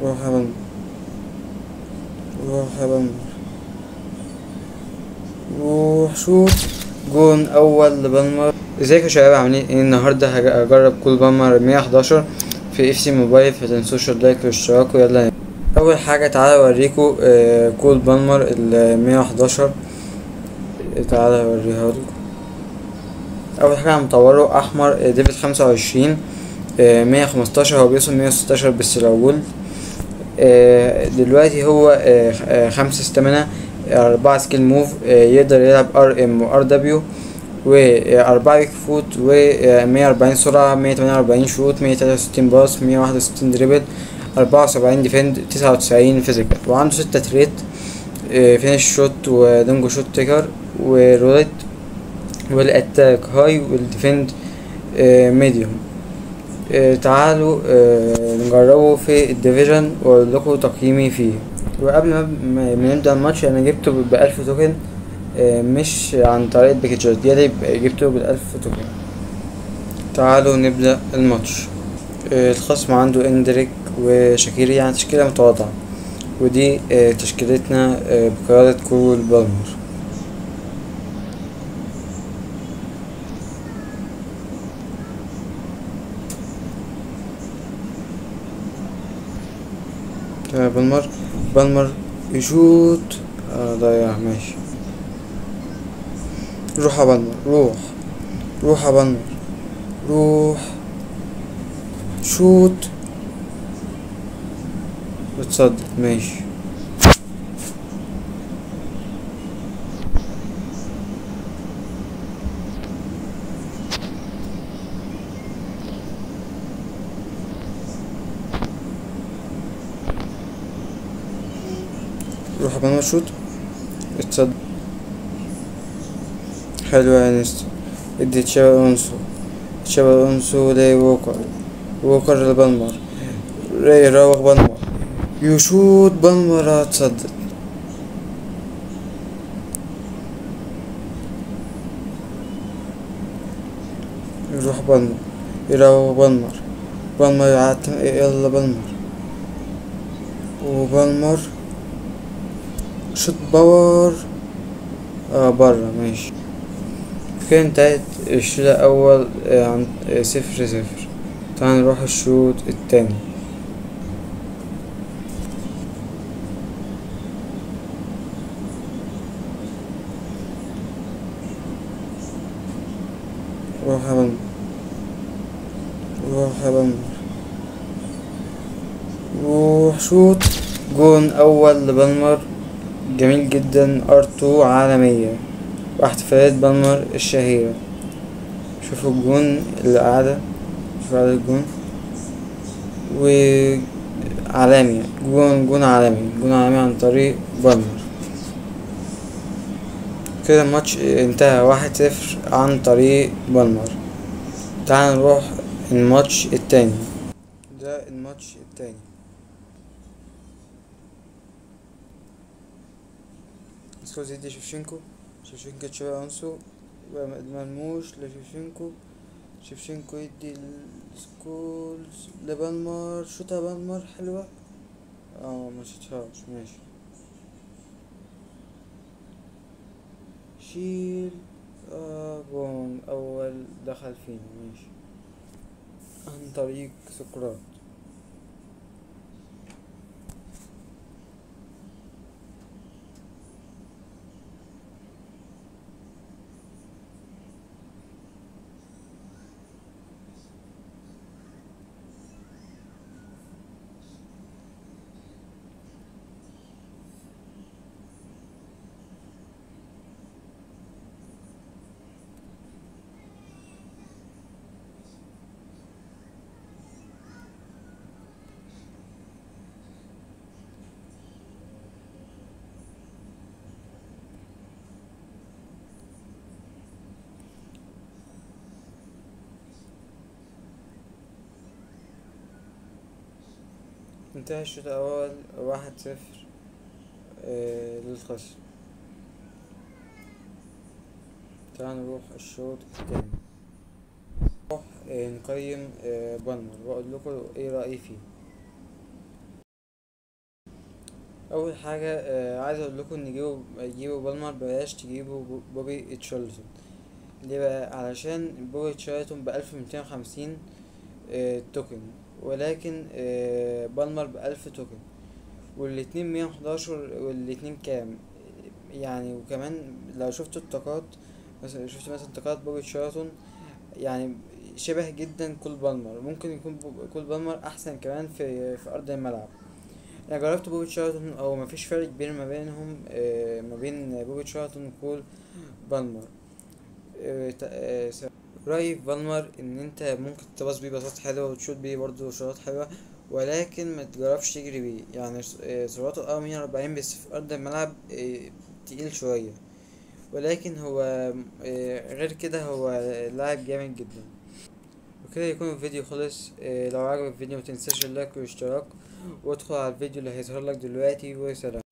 روح يا بلمر، روح يا بلمر، روح شوت. جون اول لبلمر. ازيك يا شباب، عاملين ايه؟ النهارده هجرب كول بلمر 111 في اف سي موبايل. فتنسوش اللايك والاشتراك ويلا نبدأ. اول حاجه تعالى اوريكم كول بلمر ال 111. تعالى اوريها لكم. اول حاجه مطوره احمر ديفيد 25 115. هو بيوصل 116 بالسراول. دلوقتي هو 5 استامينا، 4 سكيل موف، يقدر يلعب ار ام وار دبليو، و4 ويك فوت، و140 سرعة، 148 شوت، 163 باص، 161 دريبل، 74 ديفند، 99 فيزيكال. وعنده 6 تريت: فينش شوت، ودنجو شوت تيكر، وروليت، والاتاك هاي، والديفند ميديوم. تعالوا نجربه في الديفيجن واقول لكم تقييمي فيه. وقبل ما نبدأ الماتش، انا جبته ب1000 توكن، مش عن طريق الباكجات، يا جبته ب1000 توكن. تعالوا نبدأ الماتش. الخصم عنده اندريك وشاكيري، يعني تشكيلة متواضعة. ودي تشكيلتنا بقيادة كول بالمر. بالمر، بالمر يشوت. ضيع. ماشي. روح يا بالمر، روح. روح يا بالمر، روح شوت. بتصدق. ماشي. روح يا بالمر شوت. اتصدق. حلو يا نست. ادي تشابي الونسو. تشابي الونسو لي ووكر. ووكر لبالمر. يراوغ بالمر. يشوت بالمر. تصدق. يروح بالمر. يراوغ بالمر. بالمر يعتم. يلا بالمر. وبالمر شوت باور. برا. ماشي. كده انتهت الشوط الأول عن 0-0. تعال نروح الشوط التاني. روح يا بالمر، روح يا بالمر، روح شوت. جون أول لبالمر. جميل جدا. ار2 عالمية، واحتفالات بالمر الشهيرة. شوفوا الجون اللي قاعدة. شوفوا قاعدة الجون. وعالمي. جون عالمي، جون عالمي عن طريق بالمر. كده الماتش انتهى 1-0 عن طريق بالمر. تعال نروح الماتش التاني. ده الماتش التاني. سكولز يدي شيفشينكو. شيفشينكو تشابي الونسو. مرموش لشيفشينكو. شيفشينكو يدي سكولز لبالمر. شوطة بالمر حلوة. ما شوتهاش. ماشي. شيل. جون اول دخل فينا. ماشي. عن طريق سقراط. انتهى الشوط الاول 1-0 للخصم. تعال نروح الشوط التاني. نروح نقيم بالمر واقول لكم ايه رأيي فيه. اول حاجه عايز اقول لكم ان جيبوا بالمر، بلاش تجيبوا بوبي تشارلتون. ليه بقى؟ علشان بوبي تشارلتون ب1250 توكن، ولكن بالمر ب1000 توكن، والاتنين 111، والاتنين كام يعني. وكمان لو شفتوا الطاقات، مثلا شفت مثلا طاقات بوبي تشارلتون، يعني شبه جدا كول بالمر. ممكن يكون كول بالمر احسن كمان في ارض الملعب. انا جربت بوبي تشارلتون، او مفيش فرق كبير ما بينهم، ما بين بوبي تشارلتون وكول بالمر. رأيي في بالمر ان انت ممكن تباص بيه باصات حلوة، وتشوت بيه برضه شوطات حلوة، ولكن ما تجربش تجري بيه. يعني سرعته 140، بس في ارض الملعب تقيل شوية، ولكن هو غير كده هو لاعب جامد جدا. وكده يكون الفيديو خلص. لو عجبك الفيديو متنساش اللايك والاشتراك، وادخل على الفيديو اللي هيظهر لك دلوقتي، وسلام.